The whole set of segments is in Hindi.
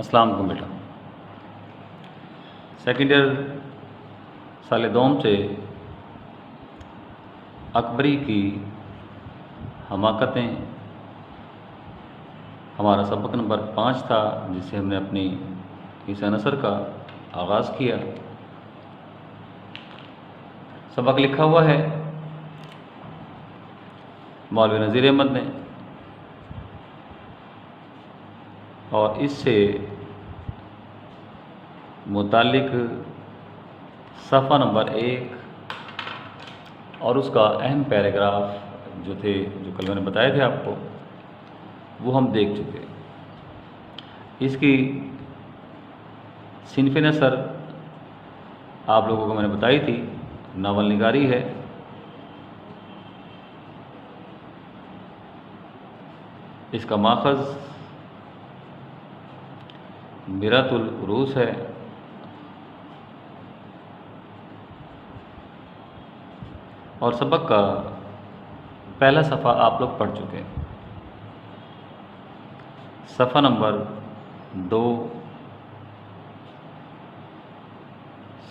अस्सलाम वालेकुम बेटा। सेकेंड ईयर साल दोम से अकबरी की हमाकतें हमारा सबक नंबर 5 था, जिसे हमने अपनी ईसा नसर का आगाज़ किया। सबक लिखा हुआ है मौलवी नज़ीर अहमद ने, और इससे मुतालिक सफ़ा नंबर 1 और उसका अहम पैराग्राफ जो कल मैंने बताए थे आपको, वो हम देख चुके। इसकी सिनफ़ नसर आप लोगों को मैंने बताई थी, नावल निगारी है। इसका माखज़ मिरातुल उरूस है, और सबक का पहला सफ़ा आप लोग पढ़ चुके हैं। सफ़ा नंबर 2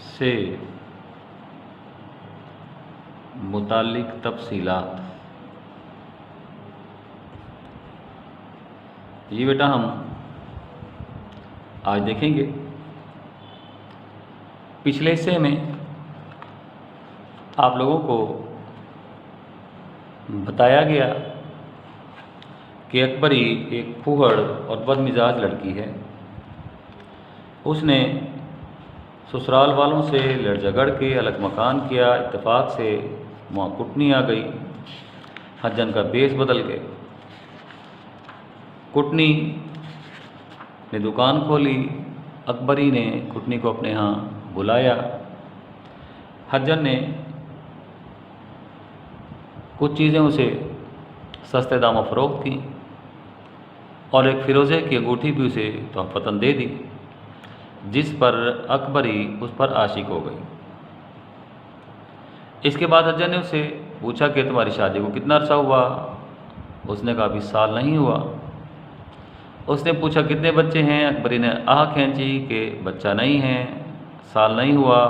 से मुतालिक तफसीलात, ये बेटा हम आज देखेंगे। पिछले हिस्से में आप लोगों को बताया गया कि अकबरी एक फूहड़ और बदमिजाज लड़की है। उसने ससुराल वालों से लड़ झगड़ के अलग मकान किया। इत्तेफाक से वहाँ कुटनी आ गई। हज्जन का बेस बदल गए। कुटनी ने दुकान खोली। अकबरी ने कुटनी को अपने यहाँ बुलाया। हज्जन ने कुछ चीज़ें उसे सस्ते दामों फ़रोख्त की और एक फ़िरोज़े की अंगूठी भी उसे तोहफ़तन दे दी, जिस पर अकबरी उस पर आशिक हो गई। इसके बाद हज्जन ने उसे पूछा कि तुम्हारी शादी को कितना अरसा हुआ? उसने कहा अभी साल नहीं हुआ। उसने पूछा कितने बच्चे हैं? अकबरी ने आह खींची कि बच्चा नहीं है, साल नहीं हुआ।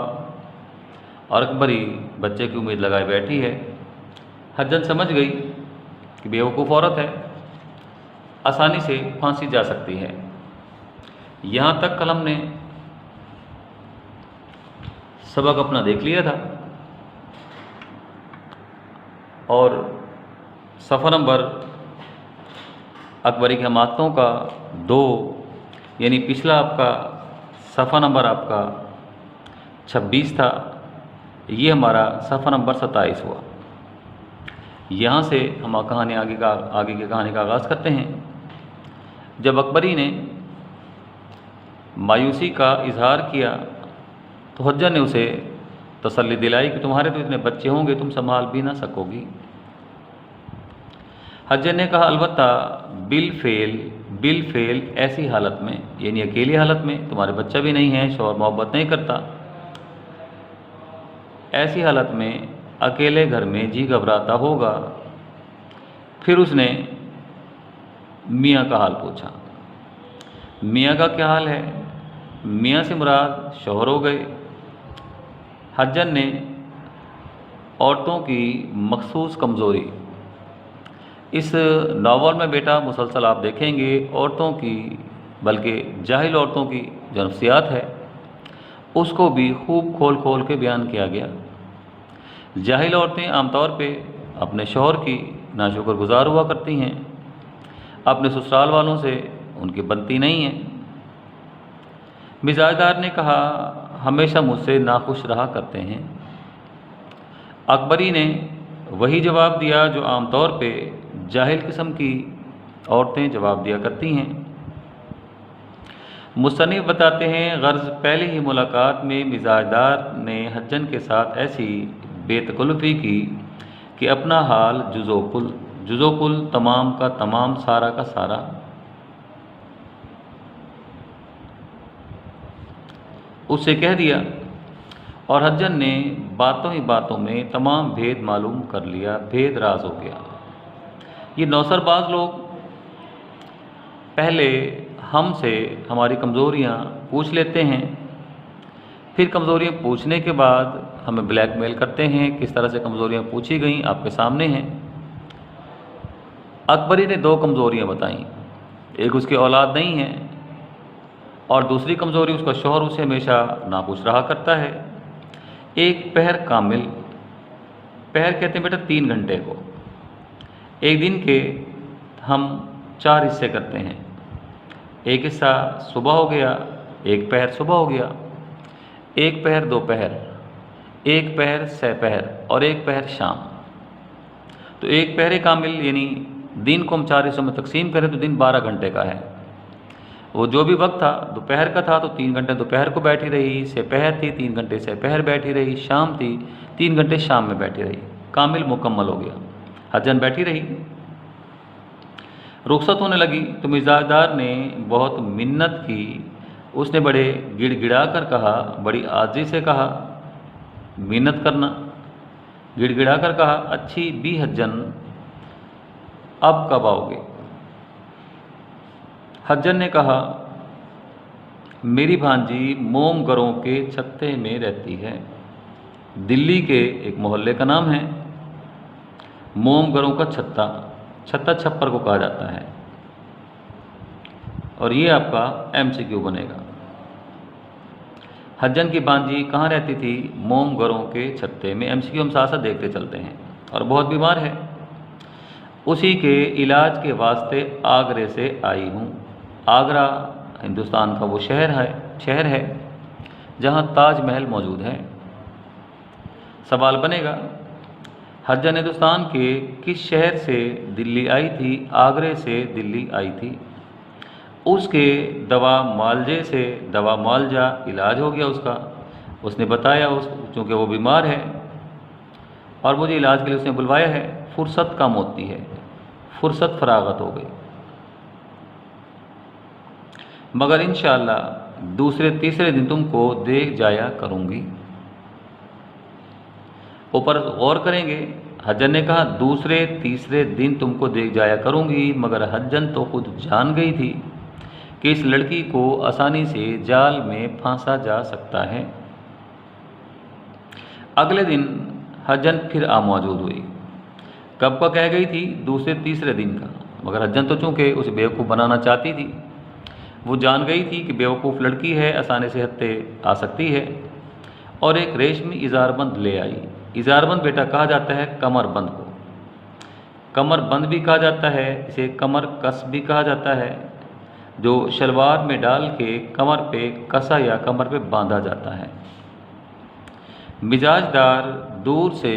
और अकबरी बच्चे की उम्मीद लगाए बैठी है। हज्जन समझ गई कि बेवकूफ़ औरत है, आसानी से फांसी जा सकती है। यहाँ तक कल हमने सबक अपना देख लिया था, और सफ़ा नंबर अकबरी की हमाकतों का 2, यानी पिछला आपका सफ़ा नंबर आपका 26 था, ये हमारा सफ़ा नंबर 27 हुआ। यहाँ से हम आगे की कहानी का आगाज़ करते हैं। जब अकबरी ने मायूसी का इजहार किया तो हज्जन ने उसे तसल्ली दिलाई कि तुम्हारे तो इतने बच्चे होंगे, तुम संभाल भी ना सकोगी। हज्जन ने कहा अलबत्ता बिल फेल ऐसी हालत में, यानी अकेली हालत में, तुम्हारे बच्चा भी नहीं है, शौहर मोहब्बत नहीं करता, ऐसी हालत में अकेले घर में जी घबराता होगा। फिर उसने मियाँ का हाल पूछा। मियाँ का क्या हाल है? मियाँ से मुराद शौहर हो गए। हज्जन ने औरतों की मखसूस कमज़ोरी, इस नावल में बेटा मुसलसल आप देखेंगे औरतों की, बल्कि जाहिल औरतों की जो नफ्सियात है उसको भी खूब खोल खोल के बयान किया गया। जाहिल औरतें आमतौर पे अपने शौहर की नाशुक्रगुजार हुआ करती हैं, अपने ससुराल वालों से उनकी बनती नहीं हैं। मिजाजदार ने कहा हमेशा मुझसे नाखुश रहा करते हैं। अकबरी ने वही जवाब दिया जो आमतौर पे जाहिल किस्म की औरतें जवाब दिया करती हैं। मुसन्निफ बताते हैं गर्ज पहले ही मुलाकात में मिजाजदार ने हज्जन के साथ ऐसी बेतकल्लुफ़ी की कि अपना हाल जुज़ोकुल तमाम का तमाम, सारा का सारा उससे कह दिया, और हज्जन ने बातों ही बातों में तमाम भेद मालूम कर लिया। भेद राज हो गया। ये नौसरबाज लोग पहले हमसे हमारी कमज़ोरियाँ पूछ लेते हैं। फिर कमज़ोरियाँ पूछने के बाद हमें ब्लैकमेल करते हैं। किस तरह से कमज़ोरियाँ पूछी गईं आपके सामने हैं। अकबरी ने 2 कमज़ोरियाँ बताईं। एक उसकी औलाद नहीं है और दूसरी कमज़ोरी उसका शौहर उसे हमेशा नाखुश रहा करता है। एक पहर कामिल, पहर कहते हैं बेटा 3 घंटे को। एक दिन के हम 4 हिस्से करते हैं। एक हिस्सा सुबह हो गया, एक पहर सुबह हो गया, एक पहर दोपहर, एक पहर सहपहर और एक पहर शाम। तो एक पहर कामिल यानी दिन को हम 4 हिस्सों में तकसीम करें तो दिन 12 घंटे का है। वो जो भी वक्त था दोपहर का था तो 3 घंटे दोपहर को बैठी रही, सहपहर थी 3 घंटे सहपहर बैठी रही, शाम थी 3 घंटे शाम में बैठी रही। कामिल मुकम्मल हो गया। हजन बैठी रही। रुखसत होने लगी तो मिजाजदार ने बहुत मिन्नत की। उसने बड़े गिड़गिड़ा कर कहा, बड़ी आजी से कहा, मिन्नत करना, गिड़गिड़ा कर कहा, अच्छी बी हज्जन अब कब आओगे? हज्जन ने कहा, मेरी भांजी मोमगरों के छत्ते में रहती है। दिल्ली के एक मोहल्ले का नाम है मोमगरों का छत्ता। छत्ता छप्पर को कहा जाता है। और ये आपका MCQ बनेगा। हज्जन की भांजी कहाँ रहती थी? मोमगरों के छत्ते में। MCQ हम साथ साथ देखते चलते हैं। और बहुत बीमार है। उसी के इलाज के वास्ते आगरे से आई हूँ। आगरा हिंदुस्तान का वो शहर है जहाँ ताजमहल मौजूद है। सवाल बनेगा, हज्जन हिंदुस्तान के किस शहर से दिल्ली आई थी? आगरे से दिल्ली आई थी। उसके दवा मुआलजा इलाज हो गया उसका। उसने बताया चूँकि वो बीमार है और मुझे इलाज के लिए उसने बुलवाया है। फुर्सत कम होती है, फुर्सत फरागत हो गई, मगर इंशाअल्लाह दूसरे तीसरे दिन तुमको देख जाया करूँगी। ऊपर गौर करेंगे। हज्जन ने कहा दूसरे तीसरे दिन तुमको देख जाया करूँगी, मगर हज्जन तो खुद जान गई थी कि इस लड़की को आसानी से जाल में फांसा जा सकता है। अगले दिन हज्जन फिर मौजूद हुई। कब का कह गई थी? दूसरे तीसरे दिन का। मगर हज्जन तो चूँकि उसे बेवकूफ़ बनाना चाहती थी, वो जान गई थी कि बेवकूफ़ लड़की है, आसानी से हत्ते आ सकती है। और एक रेशमी इजारबंद ले आई। इजारबंद बेटा कहा जाता है कमरबंद को। कमरबंद भी कहा जाता है, इसे कमर कस भी कहा जाता है, जो शलवार में डाल के कमर पे कसा या कमर पे बांधा जाता है। मिजाजदार दूर से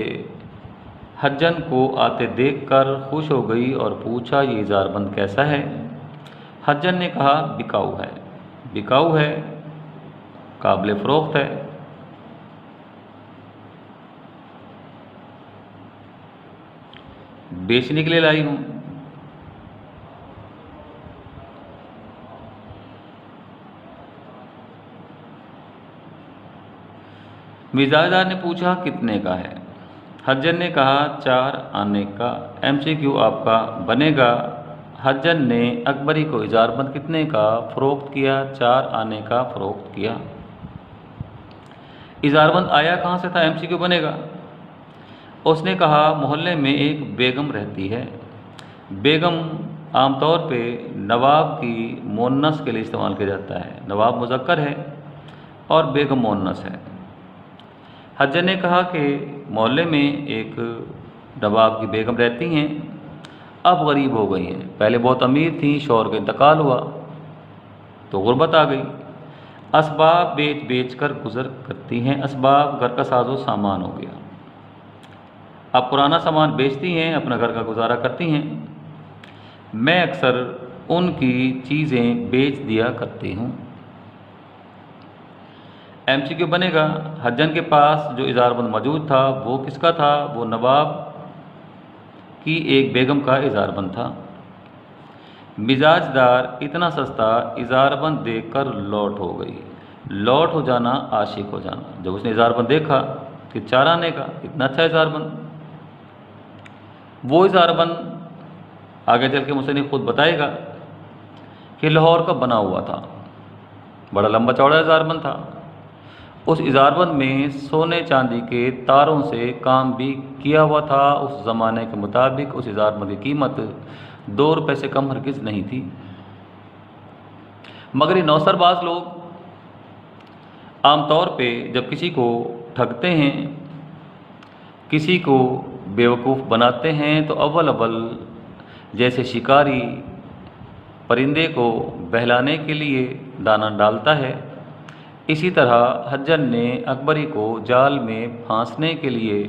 हज्जन को आते देखकर खुश हो गई और पूछा, ये इजारबंद कैसा है? हज्जन ने कहा बिकाऊ है। बिकाऊ है, काबिल फ़रोख्त है। बेचने के लिए लाई हूँ। मिजाजदार ने पूछा कितने का है? हज्जन ने कहा 4 आने का। MCQ आपका बनेगा। हज्जन ने अकबरी को इजारबंद कितने का फ़रोख्त किया? 4 आने का फ़रोख्त किया। इजारबंद आया कहाँ से था? MCQ बनेगा। उसने कहा मोहल्ले में एक बेगम रहती है। बेगम आमतौर पे नवाब की मोन्नस के लिए इस्तेमाल किया जाता है। नवाब मुज़क्कर है और बेगम मोन्नस है। हज्जन ने कहा कि मोहल्ले में एक नवाब की बेगम रहती हैं, अब गरीब हो गई हैं। पहले बहुत अमीर थी, शौहर का इंतकाल हुआ तो गुर्बत आ गई। असबाब बेच बेच कर गुज़र करती हैं। असबाब घर का साजो सामान हो गया। अब पुराना सामान बेचती हैं, अपना घर का गुजारा करती हैं। मैं अक्सर उनकी चीज़ें बेच दिया करती हूँ। MCQ बनेगा। हज्जन के पास जो इजारबंद मौजूद था वो किसका था? वो नवाब की एक बेगम का इजारबंद था। मिजाजदार इतना सस्ता इजारबंद देखकर लौट हो गई। लौट हो जाना, आशिक हो जाना। जब उसने इजारबंद देखा कि 4 आने का, इतना अच्छा इजारबंद, वो इजारबंद आगे चल के मुझसे खुद बताएगा कि लाहौर का बना हुआ था, बड़ा लंबा चौड़ा इजारबंद था। उस इजारबंद में सोने चांदी के तारों से काम भी किया हुआ था। उस ज़माने के मुताबिक उस इजारबंद की कीमत 2 रुपये से कम हरगिज़ नहीं थी। मगर ये नौसरबाज लोग आमतौर पे जब किसी को ठगते हैं, किसी को बेवकूफ़ बनाते हैं, तो अव्वल जैसे शिकारी परिंदे को बहलाने के लिए दाना डालता है, इसी तरह हज्जन ने अकबरी को जाल में फांसने के लिए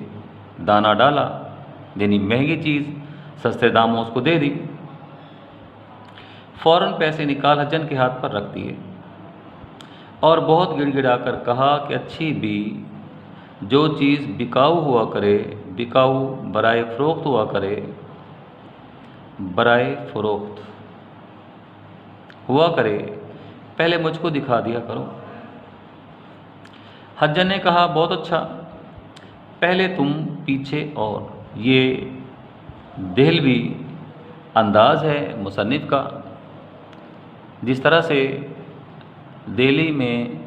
दाना डाला, यानी महंगी चीज़ सस्ते दामों उसको दे दी। फ़ौरन पैसे निकाल हज्जन के हाथ पर रख दिए और बहुत गिड़गिड़ाकर कहा कि अच्छी भी जो चीज़ बिकाऊ हुआ करे, बिकाऊ बराए फ़रोख्त हुआ करे, बराए फ़रोख्त हुआ करे, पहले मुझको दिखा दिया करो। हज्जन ने कहा बहुत अच्छा, पहले तुम पीछे। और ये देहलवी अंदाज़ है मुसन्निफ़ का, जिस तरह से दिल्ली में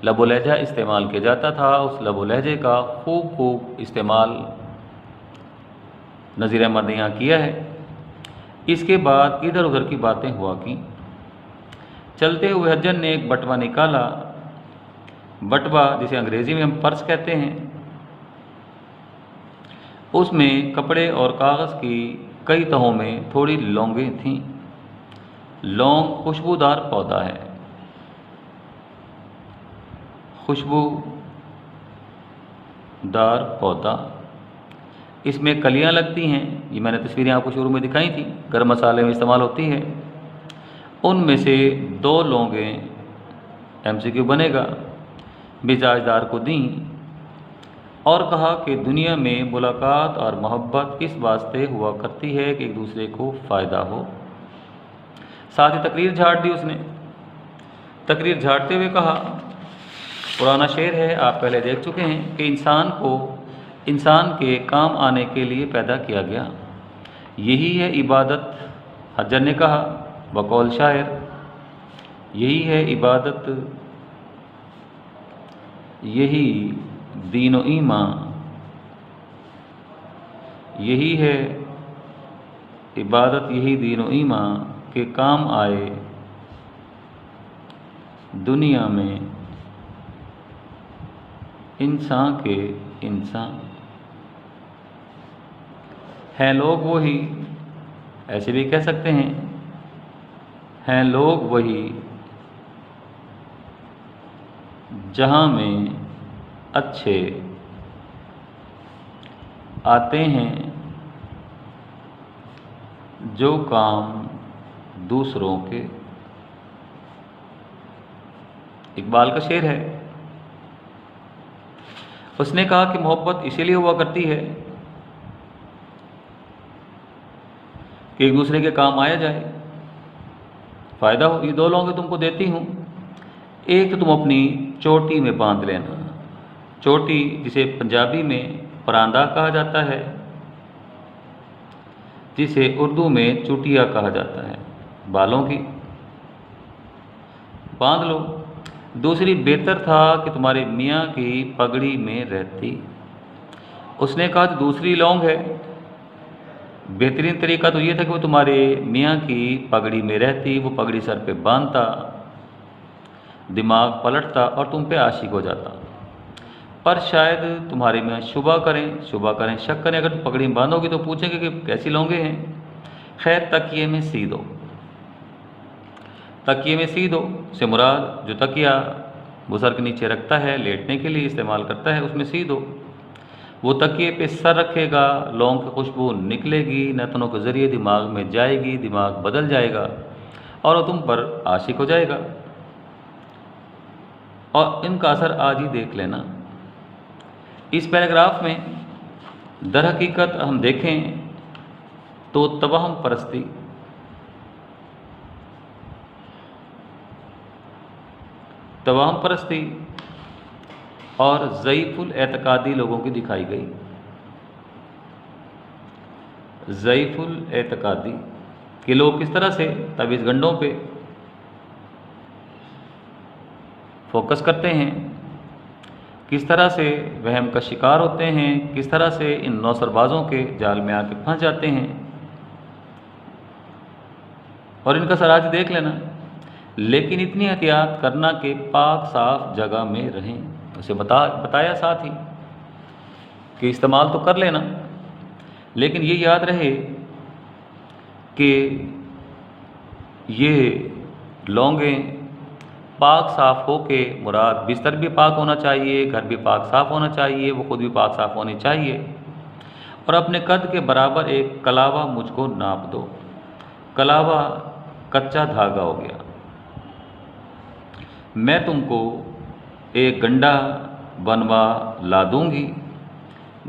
लबो लहजा इस्तेमाल किया जाता था, उस लबो लहजे का खूब इस्तेमाल नज़ीर अहमद ने यहाँ किया है। इसके बाद इधर उधर की बातें हुआ की। चलते हुए हज्जन ने एक बटवा निकाला, बटवा जिसे अंग्रेज़ी में हम पर्स कहते हैं। उसमें कपड़े और कागज़ की कई तहों में थोड़ी लौंगें थीं। लौंग खुशबूदार पौधा है, खुशबूदार पौधा। इसमें कलियां लगती हैं, ये मैंने तस्वीरें आपको शुरू में दिखाई थी, गर्म मसाले में इस्तेमाल होती है। उनमें से 2 लौंगें MCQ बनेगा मिजाजदार को दी और कहा कि दुनिया में मुलाकात और मोहब्बत इस वास्ते हुआ करती है कि एक दूसरे को फ़ायदा हो। साथ ही तकरीर झाड़ दी उसने। तकरीर झाड़ते हुए कहा, पुराना शेर है, आप पहले देख चुके हैं कि इंसान को इंसान के काम आने के लिए पैदा किया गया, यही है इबादत। हज्जन ने कहा बकौल शायर, यही है इबादत, यही दीन व ईमान, यही है इबादत, यही दीन व ईमान के काम आए दुनिया में इंसान के इंसान। हैं लोग वही, ऐसे भी कह सकते हैं, हैं लोग वही जहाँ में अच्छे आते हैं, जो काम दूसरों के। इकबाल का शेर है। उसने कहा कि मोहब्बत इसीलिए हुआ करती है कि एक दूसरे के काम आया जाए, फ़ायदा हो। ये 2 लौंगे तुमको देती हूँ, एक तो तुम अपनी चोटी में बांध लेना। चोटी जिसे पंजाबी में परांदा कहा जाता है, जिसे उर्दू में चुटिया कहा जाता है, बालों की बांध लो। दूसरी बेहतर था कि तुम्हारे मियाँ की पगड़ी में रहती। उसने कहा कि दूसरी लौंग है, बेहतरीन तरीका तो ये था कि वो तुम्हारे मियाँ की पगड़ी में रहती, वो पगड़ी सर पे बांधता, दिमाग पलटता और तुम पे आशिक हो जाता। पर शायद तुम्हारे मियाँ शुबा करें, शक करें। अगर तुम पगड़ी में बांधोगे तो पूछेंगे कि कैसी लौंगे हैं। खैर, तकिए में सी दो। तकिए में सी दो से मुराद जो तकिया वो सर के नीचे रखता है, लेटने के लिए इस्तेमाल करता है, उसमें सी दो। वो तकिए पे सर रखेगा, लौंग की खुशबू निकलेगी, नतनों के ज़रिए दिमाग में जाएगी, दिमाग बदल जाएगा और वो तुम पर आशिक हो जाएगा। और इनका असर आज ही देख लेना। इस पैराग्राफ में दर हकीकत हम देखें तो तवहम परस्ती, तवहम परस्ती और ज़ईफ़ुल एतकादी लोगों की दिखाई गई। ज़ईफ़ुल एतकादी कि लोग किस तरह से तवीज़ गंडों पे फोकस करते हैं, किस तरह से वहम का शिकार होते हैं, किस तरह से इन नौसरबाजों के जाल में आके फंस जाते हैं। और इनका सराज देख लेना, लेकिन इतनी एहतियात करना कि पाक साफ जगह में रहें। उसे बताया साथ ही कि इस्तेमाल तो कर लेना, लेकिन ये याद रहे कि ये लौंगें पाक साफ हो के, मुराद बिस्तर भी पाक होना चाहिए, घर भी पाक साफ होना चाहिए, वो खुद भी पाक साफ होनी चाहिए। और अपने कद के बराबर एक कलावा मुझको नाप दो। कलावा कच्चा धागा हो गया। मैं तुमको एक गंडा बनवा ला दूंगी।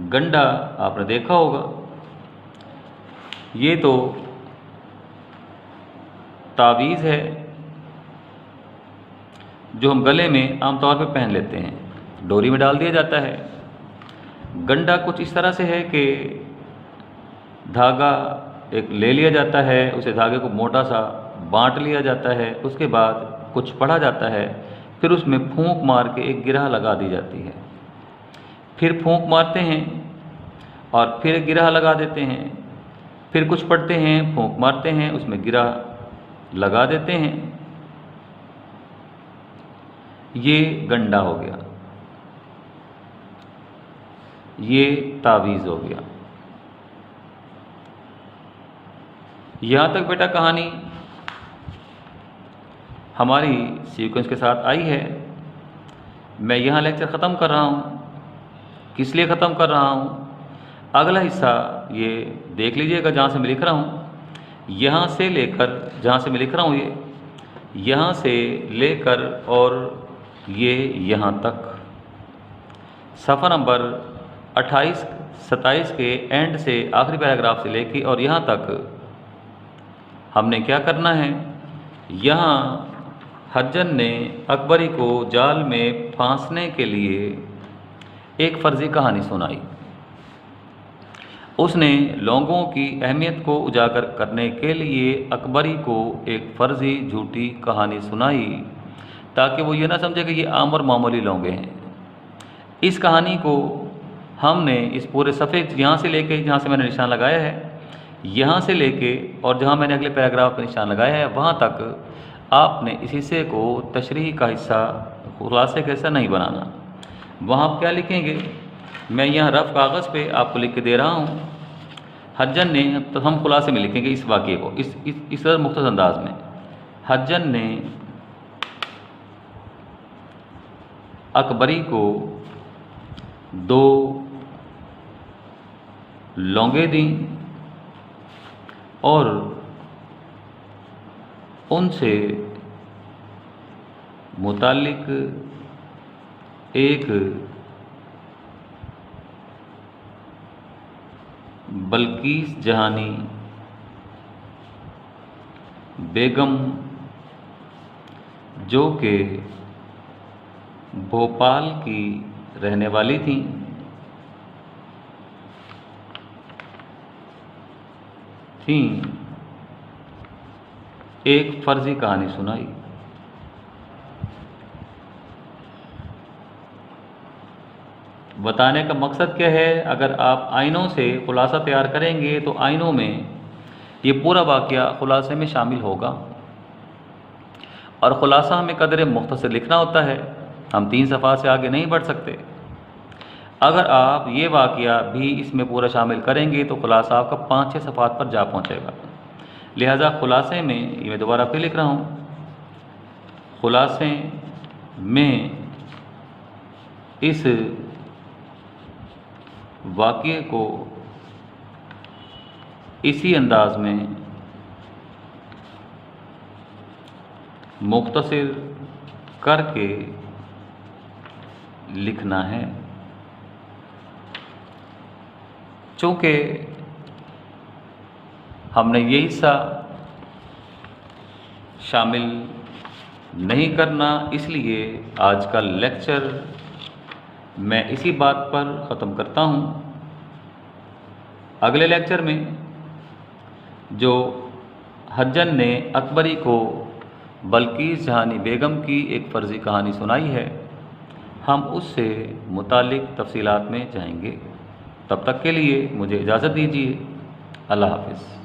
गंडा आपने देखा होगा, ये तो तावीज़ है जो हम गले में आमतौर पर पहन लेते हैं, डोरी में डाल दिया जाता है। गंडा कुछ इस तरह से है कि धागा एक ले लिया जाता है, उसे धागे को मोटा सा बांट लिया जाता है, उसके बाद कुछ पढ़ा जाता है, फिर उसमें फूंक मार के एक गिरह लगा दी जाती है। फिर फूंक मारते हैं और फिर एक गिरह लगा देते हैं, फिर कुछ पढ़ते हैं, फूंक मारते हैं, उसमें गिरह लगा देते हैं। ये गंडा हो गया, ये तावीज़ हो गया। यहाँ तक बेटा कहानी हमारी सीक्वेंस के साथ आई है। मैं यहाँ लेक्चर ख़त्म कर रहा हूँ। किस लिए ख़त्म कर रहा हूँ? अगला हिस्सा ये देख लीजिएगा, जहाँ से मैं लिख रहा हूँ, यहाँ से लेकर, जहाँ से मैं लिख रहा हूँ, ये यहाँ से लेकर और ये यहाँ तक, सफ़ा नंबर 28-27 के एंड से आखिरी पैराग्राफ से लेके और यहाँ तक हमने क्या करना है। यहाँ हज्जन ने अकबरी को जाल में फांसने के लिए एक फ़र्ज़ी कहानी सुनाई। उसने लोगों की अहमियत को उजागर करने के लिए अकबरी को एक फ़र्ज़ी झूठी कहानी सुनाई, ताकि वो ये ना समझे कि ये आम और मामूली लोग हैं। इस कहानी को हमने इस पूरे सफ़े यहाँ से लेके, जहाँ से मैंने निशान लगाया है, यहाँ से लेके और जहाँ मैंने अगले पैराग्राफ पर निशान लगाया है, वहाँ तक आपने इस हिस्से को तशरीह का हिस्सा, खुलासे का हिस्सा नहीं बनाना। वहाँ आप क्या लिखेंगे, मैं यहाँ रफ़ कागज़ पे आपको लिख के दे रहा हूँ। हज्जन ने, तो हम खुलासे में लिखेंगे इस वाक़े को इस मुख्तसर अंदाज में। हज्जन ने अकबरी को 2 लौंगे दी और उनसे मुताल्लिक एक बल्कीस जहानी बेगम, जो कि भोपाल की रहने वाली थी, एक फ़र्ज़ी कहानी सुनाई। बताने का मकसद क्या है, अगर आप आइनों से खुलासा तैयार करेंगे तो आइनों में ये पूरा वाक़या खुलासे में शामिल होगा। और ख़ुलासा हमें कदर मुख्तसर लिखना होता है, हम 3 सफ़ा से आगे नहीं बढ़ सकते। अगर आप ये वाक़या भी इसमें पूरा शामिल करेंगे तो ख़ुलासा आपका 5-6 सफ़ात पर जा पहुँचेगा। लिहाजा ख़ुलासे में, ये मैं दोबारा फिर लिख रहा हूँ, ख़ुलासे में इस वाक़ये को इसी अंदाज में मुख्तसर करके लिखना है। चूँकि हमने ये हिस्सा शामिल नहीं करना, इसलिए आज का लेक्चर मैं इसी बात पर ख़त्म करता हूँ। अगले लेक्चर में जो हज्जन ने अकबरी को बल्कीस जहानी बेगम की एक फ़र्ज़ी कहानी सुनाई है। हम उससे मुताल्लिक़ तफ़सीलात में जाएंगे। तब तक के लिए मुझे इजाज़त दीजिए। अल्लाह हाफ़िज़।